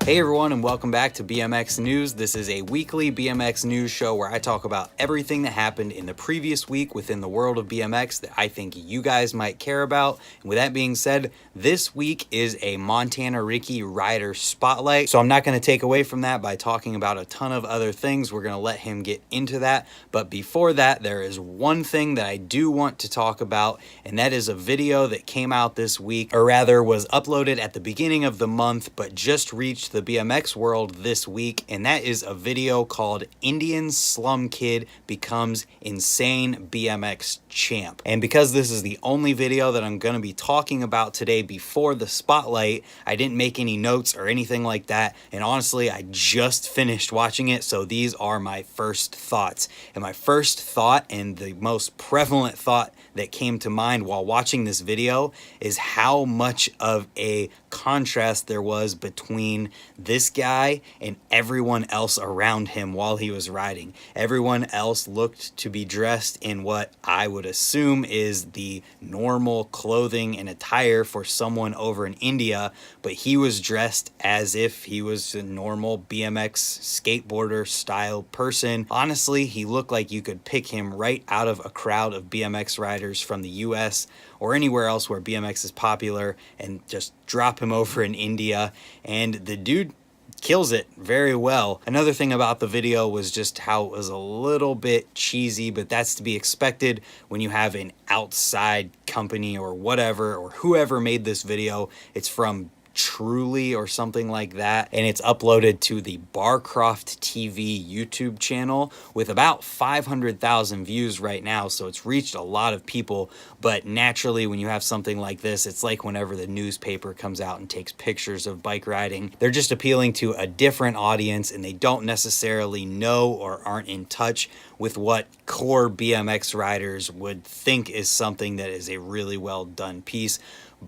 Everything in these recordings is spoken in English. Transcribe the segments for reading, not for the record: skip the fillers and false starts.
Hey everyone, and welcome back to BMX News. This is a weekly BMX news show where I talk about everything that happened in the previous week within the world of BMX that I think you guys might care about. And with that being said, this week is a Montana Ricky rider spotlight. So I'm not going to take away from that by talking about a ton of other things. We're going to let him get into that. But before that, there is one thing that I do want to talk about, and that is a video that came out this week, or rather was uploaded at the beginning of the month, but just reached the BMX world this week, and that is a video called Indian SLUM Kid Becomes Insane BMX Champ. And because this is the only video that I'm going to be talking about today before the spotlight, I didn't make any notes or anything like that, and honestly I just finished watching it, so these are my first thoughts. And my first thought, and the most prevalent thought that came to mind while watching this video, is how much of a contrast there was between this guy and everyone else around him while he was riding. Everyone else looked to be dressed in what I would assume is the normal clothing and attire for someone over in India, but he was dressed as if he was a normal BMX skateboarder style person. Honestly, he looked like you could pick him right out of a crowd of BMX riders from the US or anywhere else where BMX is popular and just drop him over in India, and the dude kills it very well. Another thing about the video was just how it was a little bit cheesy, but that's to be expected when you have an outside company or whatever, or whoever made this video. It's from Truly or something like that, and it's uploaded to the Barcroft TV YouTube channel with about 500,000 views right now, so it's reached a lot of people. But naturally, when you have something like this, it's like whenever the newspaper comes out and takes pictures of bike riding, they're just appealing to a different audience, and they don't necessarily know or aren't in touch with what core BMX riders would think is something that is a really well done piece.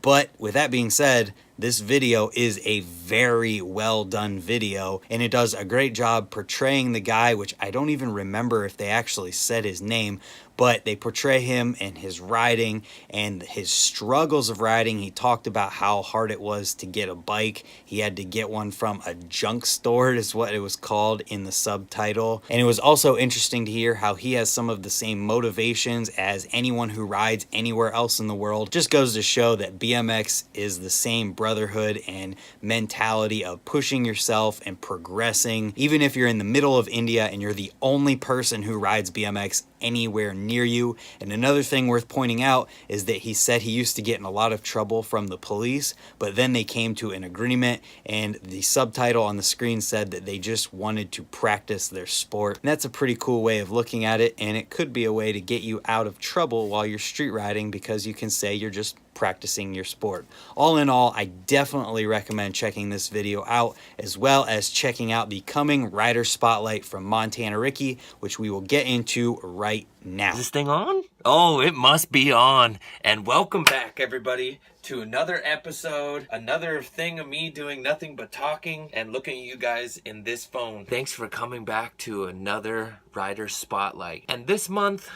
But with that being said, this video is a very well done video, and it does a great job portraying the guy, which I don't even remember if they actually said his name, but they portray him and his riding and his struggles of riding. He talked about how hard it was to get a bike. He had to get one from a junk store, is what it was called in the subtitle. And it was also interesting to hear how he has some of the same motivations as anyone who rides anywhere else in the world. Just goes to show that BMX is the same brotherhood and mentality of pushing yourself and progressing. Even if you're in the middle of India and you're the only person who rides BMX anywhere near you. And another thing worth pointing out is that he said he used to get in a lot of trouble from the police, but then they came to an agreement, and the subtitle on the screen said that they just wanted to practice their sport. And that's a pretty cool way of looking at it, and it could be a way to get you out of trouble while you're street riding, because you can say you're just practicing your sport. All in all, I definitely recommend checking this video out, as well as checking out the coming rider spotlight from Montana Ricky, which we will get into right now. Is this thing on? Oh, it must be on. And welcome back, everybody, to another episode, another thing of me doing nothing but talking and looking at you guys in this phone. Thanks for coming back to another rider spotlight. And this month,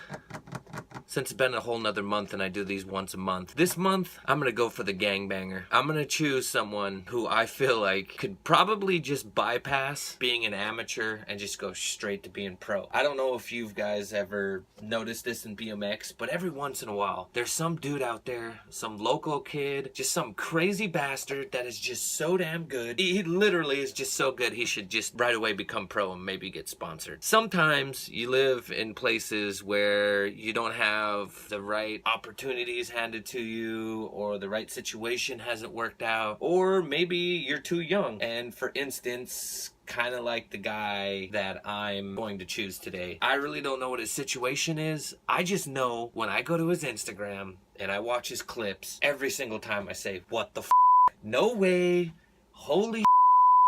since it's been a whole nother month and I do these once a month, this month I'm gonna go for the gangbanger. I'm gonna choose someone who I feel like could probably just bypass being an amateur and just go straight to being pro. I don't know if you guys ever noticed this in BMX, but every once in a while there's some dude out there, some local kid, just some crazy bastard that is just so damn good. He literally is just so good he should just right away become pro and maybe get sponsored. Sometimes you live in places where you don't have the right opportunities handed to you, or the right situation hasn't worked out, or maybe you're too young. And for instance, kind of like the guy that I'm going to choose today, I really don't know what his situation is. I just know when I go to his Instagram and I watch his clips, every single time I say, what the f***? No way. Holy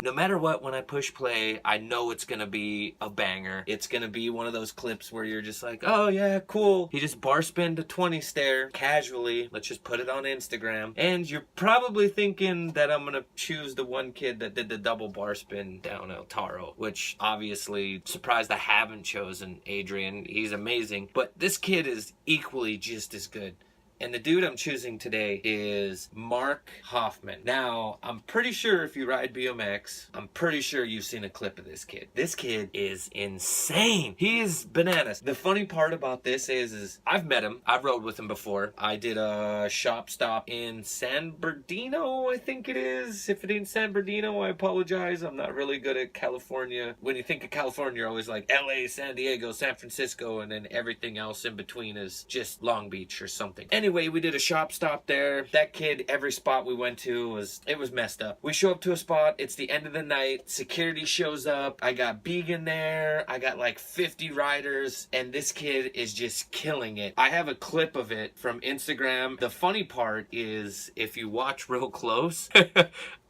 no matter what, when I push play, I know it's gonna be a banger. It's gonna be one of those clips where you're just like, oh yeah, cool. He just bar spinned a 20 stair casually. Let's just put it on Instagram. And you're probably thinking that I'm gonna choose the one kid that did the double bar spin down El Taro, which obviously surprised I haven't chosen Adrian. He's amazing. But this kid is equally just as good. And the dude I'm choosing today is Mark Hoffman. Now, I'm pretty sure if you ride BMX, I'm pretty sure you've seen a clip of this kid. This kid is insane. He is bananas. The funny part about this is I've met him. I've rode with him before. I did a shop stop in San Bernardino, I think it is. If it ain't San Bernardino, I apologize. I'm not really good at California. When you think of California, you're always like LA, San Diego, San Francisco, and then everything else in between is just Long Beach or something. Anyway, we did a shop stop there. That kid, every spot we went to was messed up. We show up to a spot, it's the end of the night, security shows up, I got Began there, I got like 50 riders, and this kid is just killing it. I have a clip of it from Instagram. The funny part is, if you watch real close,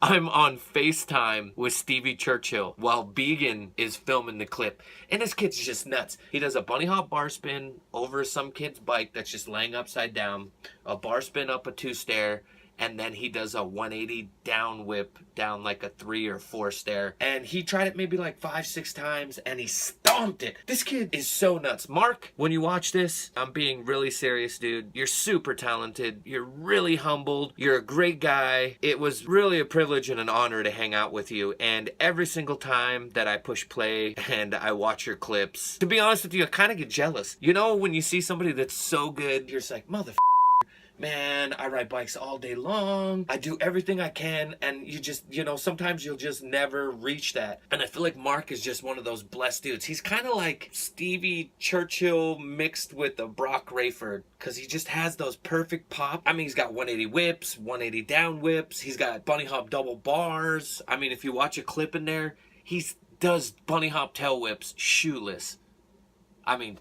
I'm on FaceTime with Stevie Churchill while Began is filming the clip. And this kid's just nuts. He does a bunny hop bar spin over some kid's bike that's just laying upside down, a bar spin up a 2-stair, and then he does a 180 down whip down like a 3 or 4 stair. And he tried it maybe like 5-6 times and he stomped it. This kid is so nuts. Mark, when you watch this, I'm being really serious, dude. You're super talented. You're really humbled. You're a great guy. It was really a privilege and an honor to hang out with you. And every single time that I push play and I watch your clips, to be honest with you, I kind of get jealous. You know, when you see somebody that's so good, you're just like, mother, man, I ride bikes all day long. I do everything I can, and you just, you know, sometimes you'll just never reach that. And I feel like Mark is just one of those blessed dudes. He's kind of like Stevie Churchill mixed with a Brock Rayford, because he just has those perfect pop. I mean, he's got 180 whips, 180 down whips. He's got bunny hop double bars. I mean, if you watch a clip in there, he does bunny hop tail whips shoeless. I mean,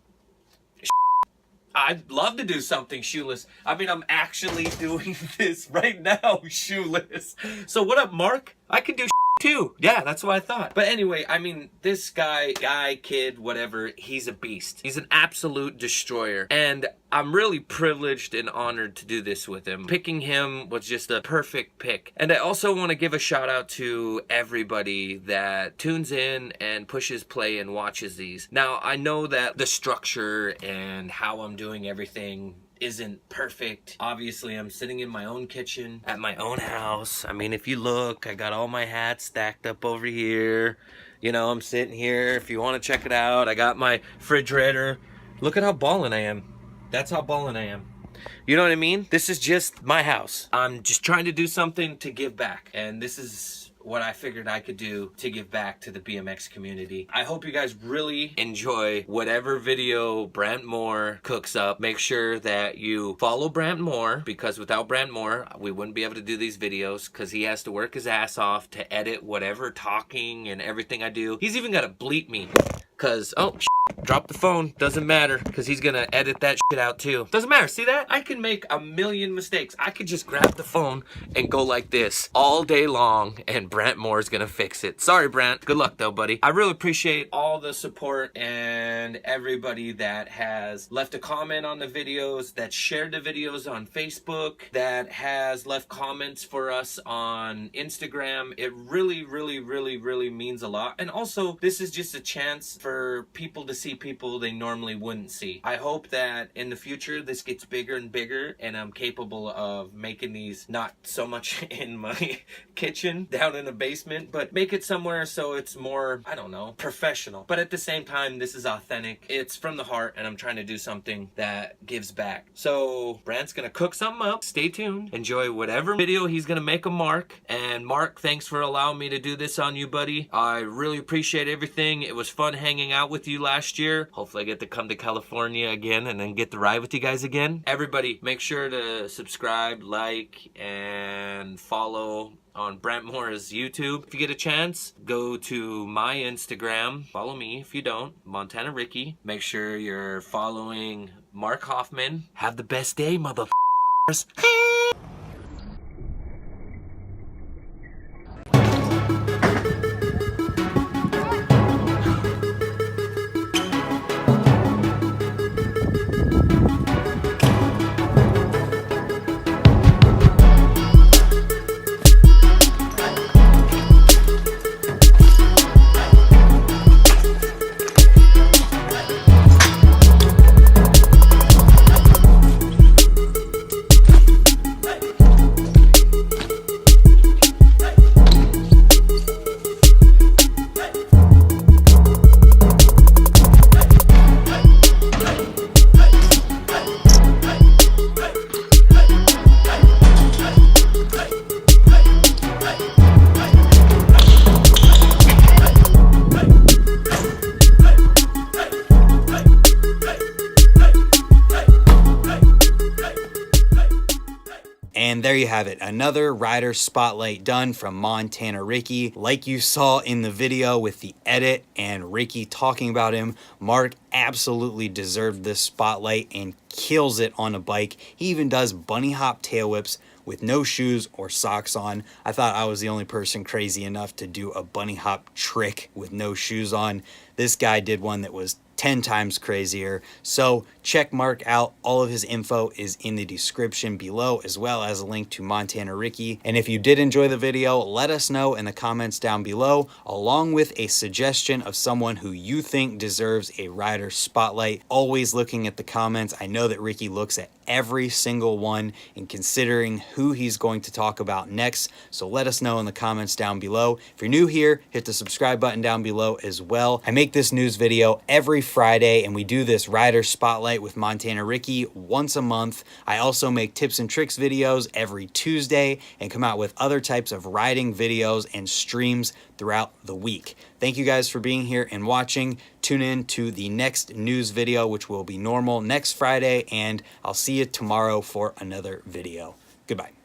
I'd love to do something shoeless. I mean, I'm actually doing this right now shoeless. So what up, Mark? I can do too. Yeah, that's what I thought. But anyway, I mean, this guy, kid, whatever, he's a beast. He's an absolute destroyer. And I'm really privileged and honored to do this with him. Picking him was just a perfect pick. And I also want to give a shout out to everybody that tunes in and pushes play and watches these. Now, I know that the structure and how I'm doing everything isn't perfect. Obviously, I'm sitting in my own kitchen at my own house. I mean, if you look, I got all my hats stacked up over here. You know, I'm sitting here. If you want to check it out, I got my refrigerator. Look at how ballin' I am. That's how ballin' I am. You know what I mean? This is just my house. I'm just trying to do something to give back. And this is what I figured I could do to give back to the BMX community. I hope you guys really enjoy whatever video Brant Moore cooks up. Make sure that you follow Brant Moore, because without Brant Moore, we wouldn't be able to do these videos, because he has to work his ass off to edit whatever talking and everything I do. He's even got to bleep me, because, oh, drop the phone. Doesn't matter, because he's going to edit that shit out too. Doesn't matter. See that? I can make a million mistakes. I could just grab the phone and go like this all day long, and Brant Moore's going to fix it. Sorry, Brant. Good luck, though, buddy. I really appreciate all the support and everybody that has left a comment on the videos, that shared the videos on Facebook, that has left comments for us on Instagram. It really, really, really, really means a lot. And also, this is just a chance for people to see people they normally wouldn't see. I hope that in the future this gets bigger and bigger, and I'm capable of making these not so much in my kitchen down in a basement, but make it somewhere so it's more, I don't know, professional. But at the same time, this is authentic. It's from the heart, and I'm trying to do something that gives back. So Brant's gonna cook something up. Stay tuned. Enjoy whatever video he's gonna make of Mark. And Mark, thanks for allowing me to do this on you, buddy. I really appreciate everything. It was fun hanging out with you last year. Hopefully I get to come to California again and then get to ride with you guys again. Everybody, make sure to subscribe, like, and follow on Brant Moore's YouTube. If you get a chance, go to my Instagram. Follow me if you don't, Montana Ricky. Make sure you're following Mark Hoffman. Have the best day, motherfuckers. And there you have it, another rider spotlight done from Montana Ricky. Like you saw in the video with the edit and Ricky talking about him, Mark absolutely deserved this spotlight and kills it on a bike. He even does bunny hop tail whips with no shoes or socks on. I thought I was the only person crazy enough to do a bunny hop trick with no shoes on. This guy did one that was 10 times crazier. So check Mark out. All of his info is in the description below, as well as a link to Montana Ricky. And if you did enjoy the video, let us know in the comments down below, along with a suggestion of someone who you think deserves a rider spotlight. Always looking at the comments. I know that Ricky looks at every single one and considering who he's going to talk about next. So let us know in the comments down below. If you're new here, hit the subscribe button down below as well. I make this news video every Friday, and we do this rider spotlight with Montana Ricky once a month. I also make tips and tricks videos every Tuesday and come out with other types of riding videos and streams throughout the week. Thank you guys for being here and watching. Tune in to the next news video, which will be normal next Friday, and I'll see you tomorrow for another video. Goodbye.